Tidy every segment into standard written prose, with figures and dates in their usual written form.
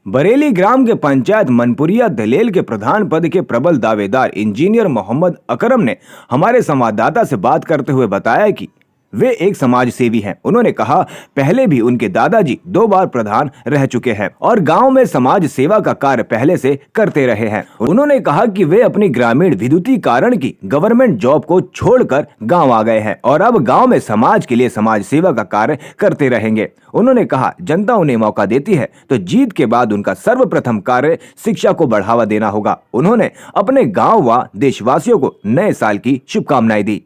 बरेली ग्राम के पंचायत मनपुरिया दलेल के प्रधान पद के प्रबल दावेदार इंजीनियर मोहम्मद अकरम ने हमारे संवाददाता से बात करते हुए बताया कि वे एक समाज सेवी हैं। उन्होंने कहा, पहले भी उनके दादाजी 2 बार प्रधान रह चुके हैं और गांव में समाज सेवा का कार्य पहले से करते रहे हैं। उन्होंने कहा कि वे अपनी ग्रामीण विद्युतीकरण की गवर्नमेंट जॉब को छोड़कर गांव आ गए हैं और अब गांव में समाज के लिए समाज सेवा का कार्य करते रहेंगे। उन्होंने कहा, जनता उन्हें मौका देती है तो जीत के बाद उनका सर्वप्रथम कार्य शिक्षा को बढ़ावा देना होगा। उन्होंने अपने गाँव व देशवासियों को नए साल की शुभकामनाएं दी।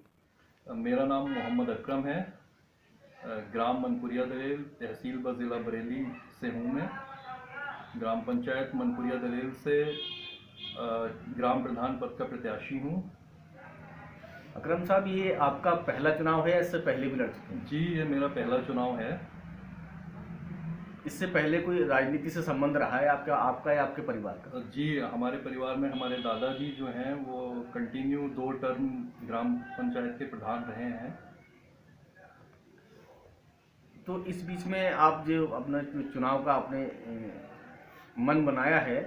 मेरा नाम मोहम्मद अकरम है। ग्राम मनपुरिया दलेल, तहसील व ज़िला बरेली से हूँ मैं। ग्राम पंचायत मनपुरिया दलेल से ग्राम प्रधान पद का प्रत्याशी हूँ। अकरम साहब, ये आपका पहला चुनाव है या इससे पहले भी लड़ चुके हैं? जी, ये मेरा पहला चुनाव है। इससे पहले कोई राजनीति से संबंध रहा है आपका या आपके परिवार का? जी, हमारे परिवार में हमारे दादाजी जो हैं वो कंटिन्यू 2 टर्म ग्राम पंचायत के प्रधान रहे हैं। तो इस बीच में आप जो अपना चुनाव का आपने मन बनाया है,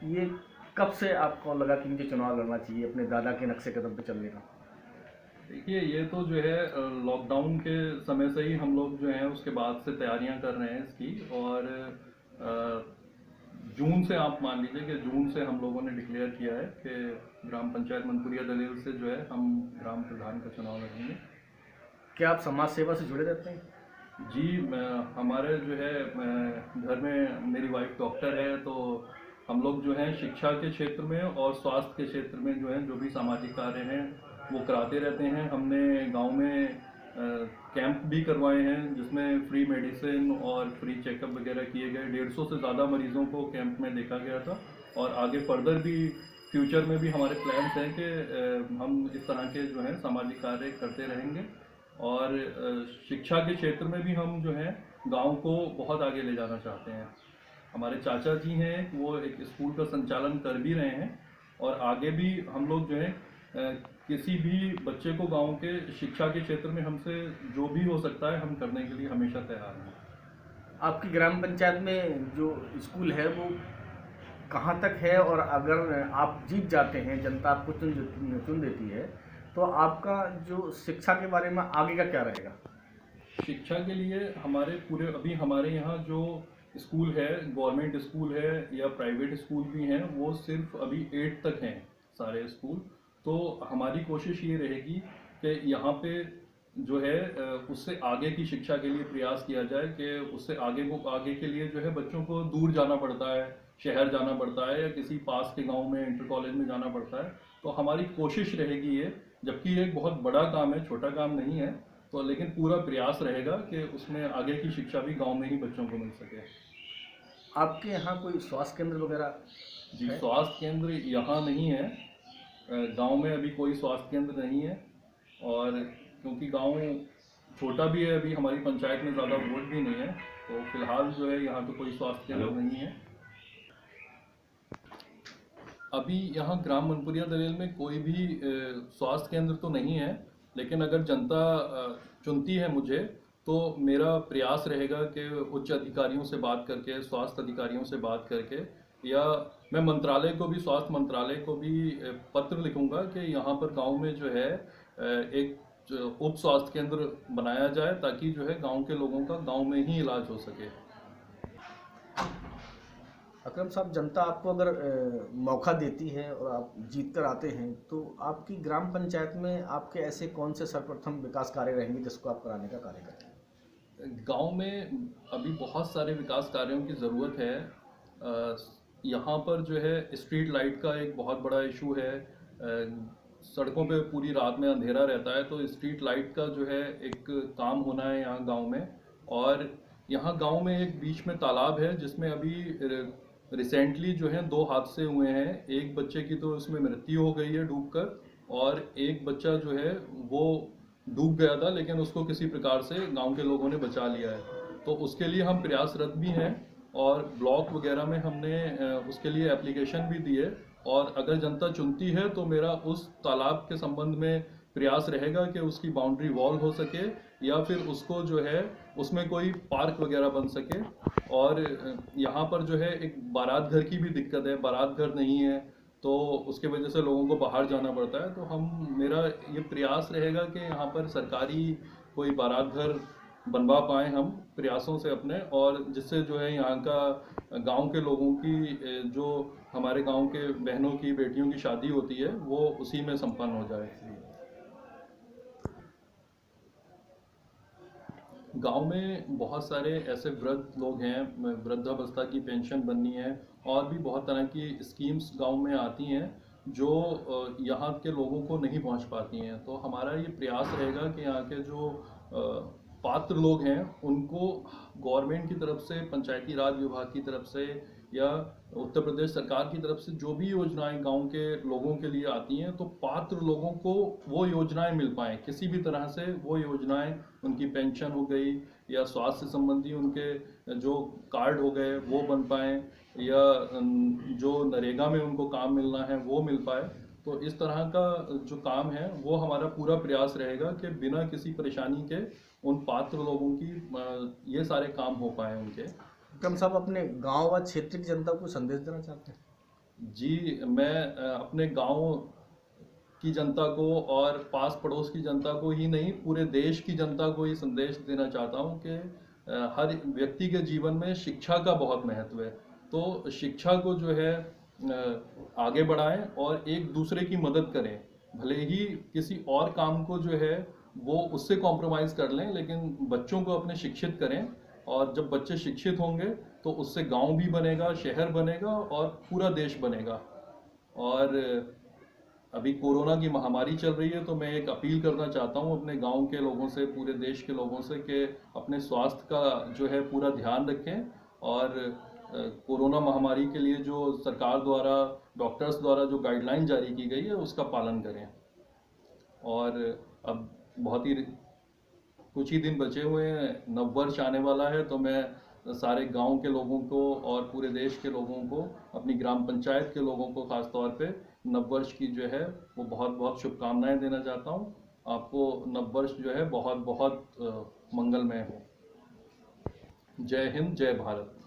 ये कब से आपको लगा कि मुझे चुनाव लड़ना चाहिए अपने दादा के नक्शे कदम पे चलने का? देखिए, ये तो जो है लॉकडाउन के समय से ही हम लोग जो हैं उसके बाद से तैयारियां कर रहे हैं इसकी। और जून से आप मान लीजिए कि जून से हम लोगों ने डिक्लेयर किया है कि ग्राम पंचायत मनपुरिया दलेल से जो है हम ग्राम प्रधान का चुनाव लड़ेंगे। क्या आप समाज सेवा से जुड़े रहते हैं? जी, हमारे जो है घर में मेरी वाइफ डॉक्टर है, तो हम लोग जो है शिक्षा के क्षेत्र में और स्वास्थ्य के क्षेत्र में जो है जो भी सामाजिक कार्य हैं वो कराते रहते हैं। हमने गांव में कैंप भी करवाए हैं जिसमें फ्री मेडिसिन और फ्री चेकअप वगैरह किए गए। 150 से ज़्यादा मरीजों को कैंप में देखा गया था। और आगे फर्दर भी फ्यूचर में भी हमारे प्लान्स हैं कि हम इस तरह के जो है सामाजिक कार्य करते रहेंगे। और शिक्षा के क्षेत्र में भी हम जो है गांव को बहुत आगे ले जाना चाहते हैं। हमारे चाचा जी हैं, वो एक स्कूल का संचालन कर भी रहे हैं और आगे भी हम लोग जो है किसी भी बच्चे को गांव के शिक्षा के क्षेत्र में हमसे जो भी हो सकता है हम करने के लिए हमेशा तैयार हैं। आपकी ग्राम पंचायत में जो स्कूल है वो कहाँ तक है, और अगर आप जीत जाते हैं, जनता आपको चुन देती है, तो आपका जो शिक्षा के बारे में आगे का क्या रहेगा? शिक्षा के लिए हमारे पूरे अभी हमारे यहाँ जो स्कूल है, गवर्नमेंट स्कूल है या प्राइवेट स्कूल भी हैं, वो सिर्फ अभी 8 तक हैं सारे स्कूल। तो हमारी कोशिश ये रहेगी कि यहाँ पे जो है उससे आगे की शिक्षा के लिए प्रयास किया जाए कि उससे आगे के लिए जो है बच्चों को दूर जाना पड़ता है, शहर जाना पड़ता है या किसी पास के गांव में इंटर कॉलेज में जाना पड़ता है। तो हमारी कोशिश रहेगी ये, जबकि ये एक बहुत बड़ा काम है, छोटा काम नहीं है, तो लेकिन पूरा प्रयास रहेगा कि उसमें आगे की शिक्षा भी गाँव में ही बच्चों को मिल सके। आपके यहाँ कोई स्वास्थ्य केंद्र वगैरह? जी, स्वास्थ्य केंद्र यहाँ नहीं है। गांव में अभी कोई स्वास्थ्य केंद्र नहीं है और क्योंकि गांव छोटा भी है, अभी हमारी पंचायत में ज़्यादा वोट भी नहीं है, तो फिलहाल जो है यहाँ तो कोई स्वास्थ्य केंद्र नहीं है। अभी यहाँ ग्राम मनपुरिया दलेल में कोई भी स्वास्थ्य केंद्र तो नहीं है, लेकिन अगर जनता चुनती है मुझे तो मेरा प्रयास रहेगा कि उच्च अधिकारियों से बात करके, स्वास्थ्य अधिकारियों से बात करके, या मैं मंत्रालय को भी, स्वास्थ्य मंत्रालय को भी पत्र लिखूंगा कि यहाँ पर गांव में जो है एक उप स्वास्थ्य केंद्र बनाया जाए ताकि जो है गांव के लोगों का गांव में ही इलाज हो सके। अकरम साहब, जनता आपको अगर मौका देती है और आप जीत कर आते हैं, तो आपकी ग्राम पंचायत में आपके ऐसे कौन से सर्वप्रथम विकास कार्य रहेंगे जिसको आप कराने का कार्य करें? गांव में अभी बहुत सारे विकास कार्यों की ज़रूरत है। यहाँ पर जो है स्ट्रीट लाइट का एक बहुत बड़ा इशू है। सड़कों पे पूरी रात में अंधेरा रहता है, तो स्ट्रीट लाइट का जो है एक काम होना है यहाँ गांव में। और यहाँ गांव में एक बीच में तालाब है जिसमें अभी रिसेंटली जो है 2 हादसे हुए हैं। एक बच्चे की तो उसमें मृत्यु हो गई है डूबकर, और एक बच्चा जो है वो डूब गया था लेकिन उसको किसी प्रकार से गांव के लोगों ने बचा लिया है। तो उसके लिए हम प्रयासरत भी हैं और ब्लॉक वगैरह में हमने उसके लिए एप्लीकेशन भी दी है। और अगर जनता चुनती है तो मेरा उस तालाब के संबंध में प्रयास रहेगा कि उसकी बाउंड्री वॉल हो सके या फिर उसको जो है उसमें कोई पार्क वगैरह बन सके। और यहाँ पर जो है एक बारात घर की भी दिक्कत है, बारात घर नहीं है तो उसके वजह से लोगों को बाहर जाना पड़ता है। तो मेरा ये प्रयास रहेगा कि यहाँ पर सरकारी कोई बारात घर बनवा पाएँ हम प्रयासों से अपने, और जिससे जो है यहाँ का गांव के लोगों की जो हमारे गांव के बहनों की बेटियों की शादी होती है वो उसी में संपन्न हो जाए। गांव में बहुत सारे ऐसे वृद्ध लोग हैं, वृद्धावस्था की पेंशन बननी है और भी बहुत तरह की स्कीम्स गांव में आती हैं जो यहाँ के लोगों को नहीं पहुंच पाती हैं। तो हमारा ये प्रयास रहेगा कि यहाँ के जो पात्र लोग हैं उनको गवर्नमेंट की तरफ से, पंचायती राज विभाग की तरफ से या उत्तर प्रदेश सरकार की तरफ से जो भी योजनाएं गांव के लोगों के लिए आती हैं, तो पात्र लोगों को वो योजनाएं मिल पाएँ किसी भी तरह से। वो योजनाएं, उनकी पेंशन हो गई या स्वास्थ्य संबंधी उनके जो कार्ड हो गए वो बन पाएँ, या जो नरेगा में उनको काम मिलना है वो मिल पाए। तो इस तरह का जो काम है वो हमारा पूरा प्रयास रहेगा कि बिना किसी परेशानी के उन पात्र लोगों की ये सारे काम हो पाए उनके। विक्रम साहब, अपने गांव व क्षेत्र की जनता को संदेश देना चाहते हैं? जी, मैं अपने गांव की जनता को और पास पड़ोस की जनता को ही नहीं, पूरे देश की जनता को ही संदेश देना चाहता हूं कि हर व्यक्ति के जीवन में शिक्षा का बहुत महत्व है। तो शिक्षा को जो है आगे बढ़ाएं और एक दूसरे की मदद करें। भले ही किसी और काम को जो है वो उससे कॉम्प्रोमाइज़ कर लें, लेकिन बच्चों को अपने शिक्षित करें। और जब बच्चे शिक्षित होंगे तो उससे गांव भी बनेगा, शहर बनेगा और पूरा देश बनेगा। और अभी कोरोना की महामारी चल रही है तो मैं एक अपील करना चाहता हूं अपने गांव के लोगों से, पूरे देश के लोगों से, कि अपने स्वास्थ्य का जो है पूरा ध्यान रखें और कोरोना महामारी के लिए जो सरकार द्वारा, डॉक्टर्स द्वारा जो गाइडलाइन जारी की गई है उसका पालन करें। और अब बहुत ही कुछ ही दिन बचे हुए हैं, नववर्ष आने वाला है, तो मैं सारे गांव के लोगों को और पूरे देश के लोगों को, अपनी ग्राम पंचायत के लोगों को खास तौर पे नववर्ष की जो है वो बहुत बहुत शुभकामनाएं देना चाहता हूं। आपको नववर्ष जो है बहुत बहुत मंगलमय हो। जय हिंद, जय भारत।